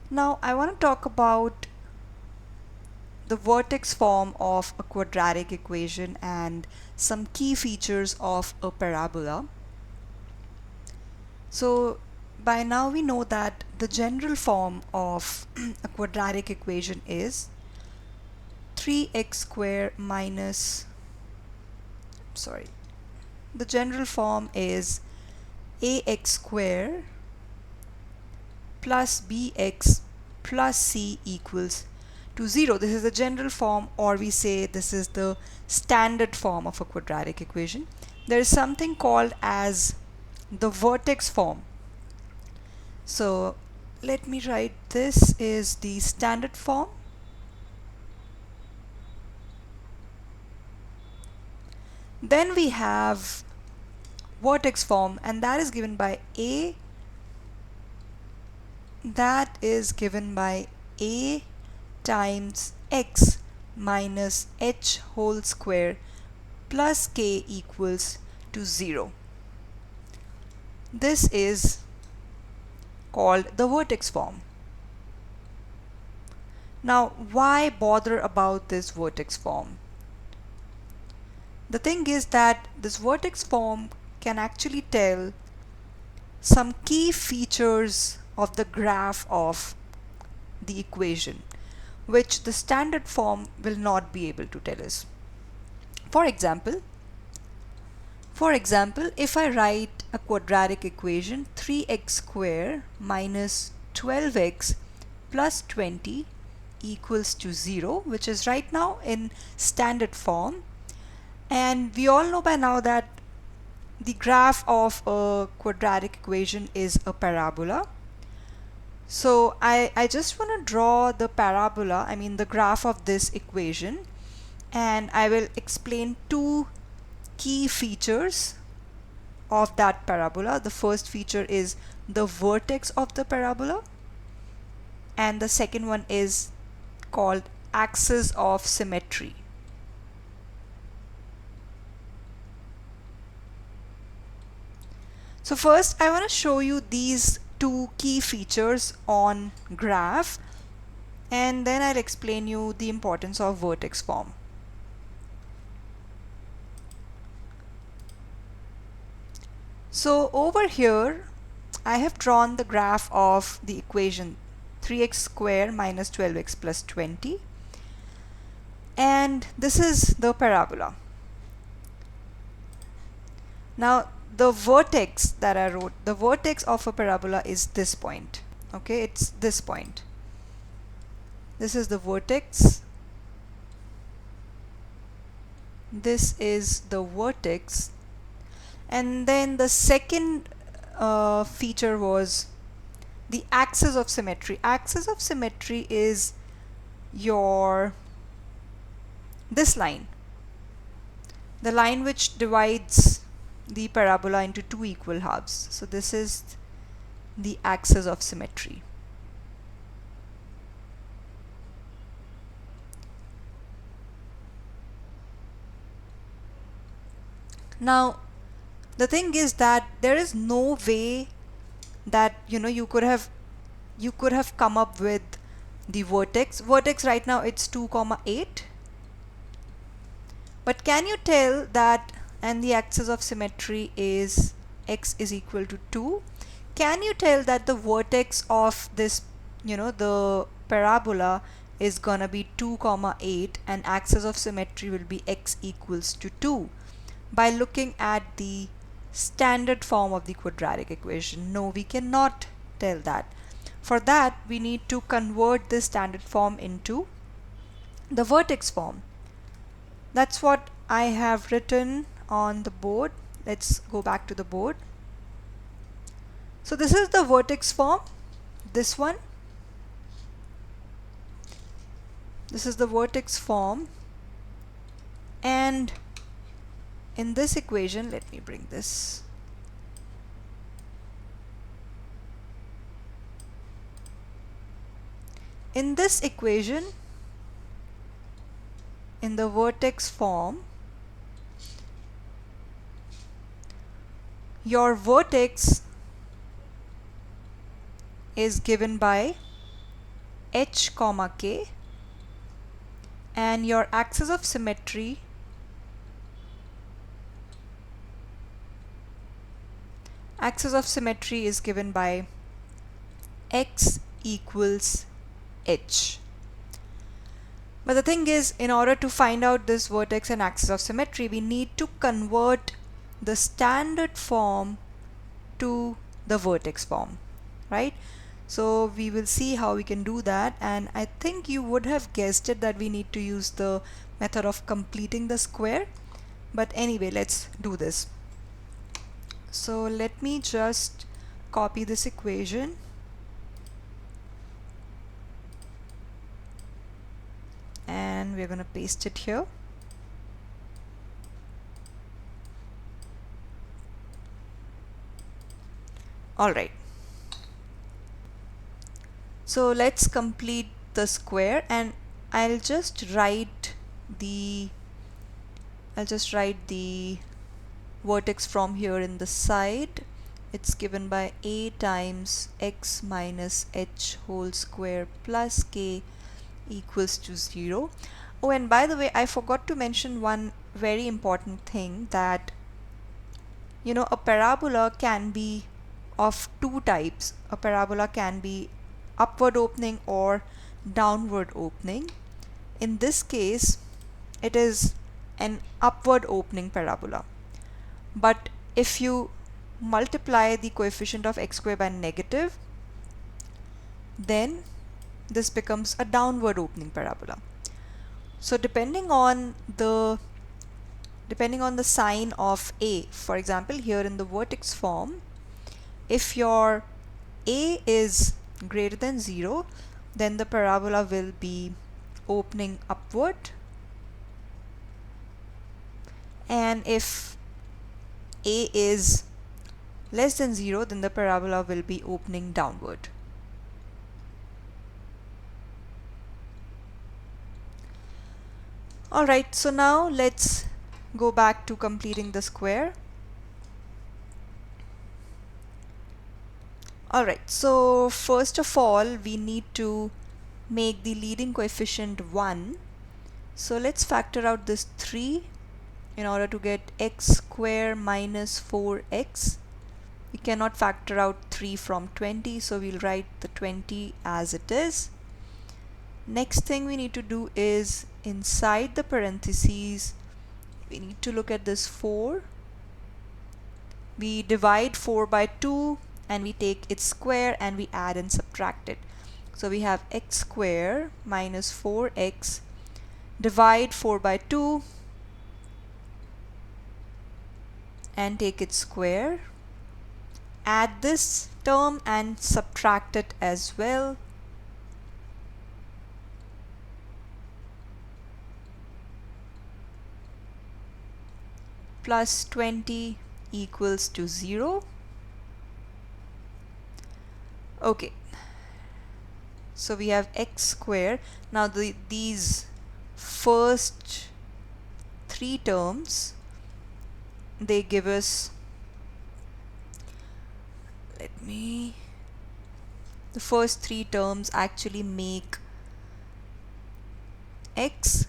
Now I want to talk about the vertex form of a quadratic equation and some key features of a parabola. So by now we know that the general form of a quadratic equation is 3x square minus, sorry, the general form is ax square plus bx plus c equals to 0. This is the general form, or we say this is the standard form of a quadratic equation. There is something called as the vertex form. So let me write, this is the standard form. Then we have vertex form, and that is given by a times x minus h whole square plus k equals to 0. This is called the vertex form. Now, why bother about this vertex form? The thing is that this vertex form can actually tell some key features of the graph of the equation, which the standard form will not be able to tell us. For example, if I write a quadratic equation 3x square minus 12x plus 20 equals to 0, which is right now in standard form, and we all know by now that the graph of a quadratic equation is a parabola. So I just want to draw the parabola, I mean the graph of this equation, and I will explain two key features of that parabola. The first feature is the vertex of the parabola, and the second one is called axis of symmetry. So first I want to show you these two key features on graph, and then I'll explain you the importance of vertex form. So over here I have drawn the graph of the equation 3x square minus 12x plus 20, and this is the parabola. Now the vertex that I wrote, the vertex of a parabola is this point. Okay, it's this point. This is the vertex. This is the vertex. And then the second feature was the axis of symmetry. Axis of symmetry is this line, the line which divides the parabola into two equal halves. So this is the axis of symmetry. Now the thing is that there is no way that you could have come up with the vertex. Right now it's 2,8, but can you tell that, and the axis of symmetry is x is equal to 2, can you tell that the vertex of this the parabola is gonna be 2,8 and axis of symmetry will be x equals to 2 by looking at the standard form of the quadratic equation? No, we cannot tell that. For that we need to convert the standard form into the vertex form. That's what I have written on the board. Let's go back to the board. So this is the vertex form, this one. This is the vertex form, and in this equation, let me bring this. In this equation, in the vertex form, your vertex is given by h comma k, and your axis of symmetry is given by x equals h. But the thing is, in order to find out this vertex and axis of symmetry, we need to convert the standard form to the vertex form, right? So we will see how we can do that, and I think you would have guessed it that we need to use the method of completing the square. But anyway, let's do this. So let me just copy this equation and we're going to paste it here. Alright, so let's complete the square, and I'll just write the vertex from here in the side. It's given by a times x minus h whole square plus k equals to 0. Oh, and by the way, I forgot to mention one very important thing, that a parabola can be of two types. A parabola can be upward opening or downward opening. In this case, it is an upward opening parabola. But if you multiply the coefficient of x square by negative, then this becomes a downward opening parabola. So depending on the sign of a, for example, here in the vertex form, if your a is greater than 0, then the parabola will be opening upward, and if a is less than 0, then the parabola will be opening downward. Alright, so now let's go back to completing the square. Alright, so first of all, we need to make the leading coefficient 1. So let's factor out this 3 in order to get x square minus 4x. We cannot factor out 3 from 20, so we'll write the 20 as it is. Next thing we need to do is, inside the parentheses, we need to look at this 4. We divide 4 by 2 and we take its square and we add and subtract it. So we have x square minus 4x, divide 4 by 2 and take its square, add this term and subtract it as well. Plus 20 equals to 0. Okay, so we have x square. Now these first 3 terms, they give us, the first 3 terms actually make x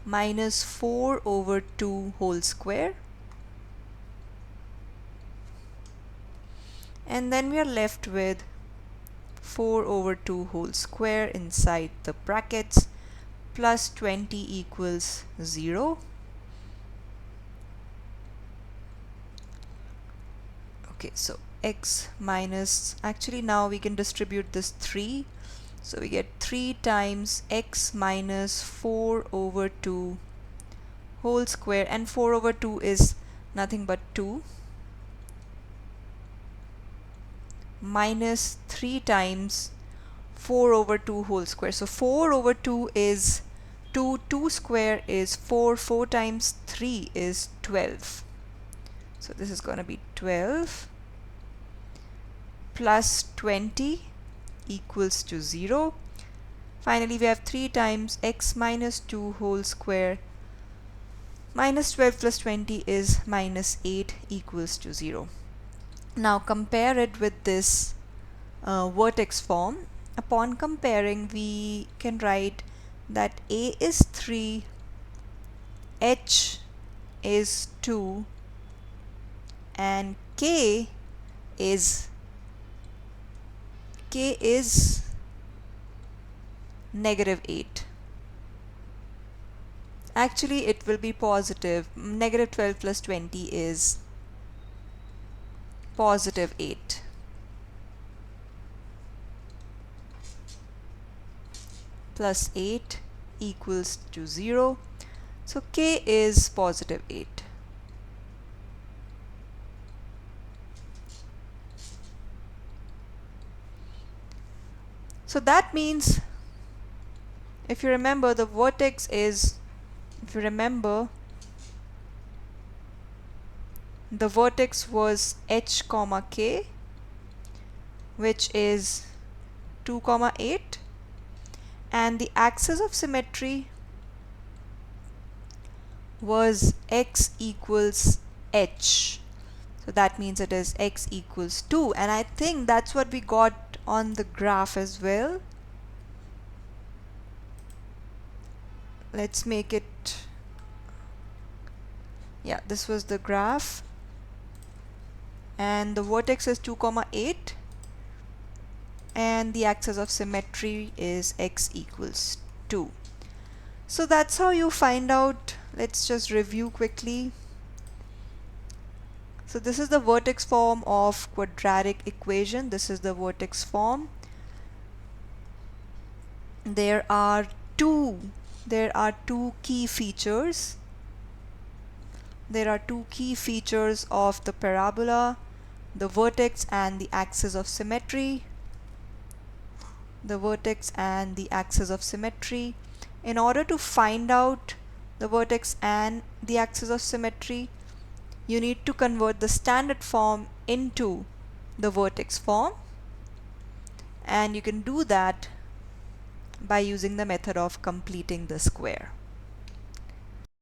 minus 4 over 2 whole square, and then we are left with 4 over 2 whole square inside the brackets, plus 20 equals 0. Okay, so x minus, actually now we can distribute this 3, so we get 3 times x minus 4 over 2 whole square, and 4 over 2 is nothing but 2, minus 3 times 4 over 2 whole square. So 4 over 2 is 2, 2 square is 4, 4 times 3 is 12. So this is going to be 12 plus 20 equals to 0. Finally, we have 3 times x minus 2 whole square minus 12 plus 20 is minus 8 equals to 0. Now compare it with this vertex form. upon comparing, we can write that A is 3, H is 2, and K is -8. Actually, it will be positive. -12 plus 20 is +8. Plus 8 equals to 0. So K is +8. So that means, if you remember, the vertex is, the vertex was h comma k, which is 2 comma 8, and the axis of symmetry was x equals h. So that means it is x equals 2, and I think that's what we got on the graph as well. Let's make it, yeah, this was the graph, and the vertex is 2 comma 8, and the axis of symmetry is x equals 2. So that's how you find out. Let's just review quickly. So this is the vertex form of quadratic equation. This is the vertex form. There are two key features. There are two key features of the parabola: the vertex and the axis of symmetry. The vertex and the axis of symmetry. In order to find out the vertex and the axis of symmetry, you need to convert the standard form into the vertex form, and you can do that by using the method of completing the square.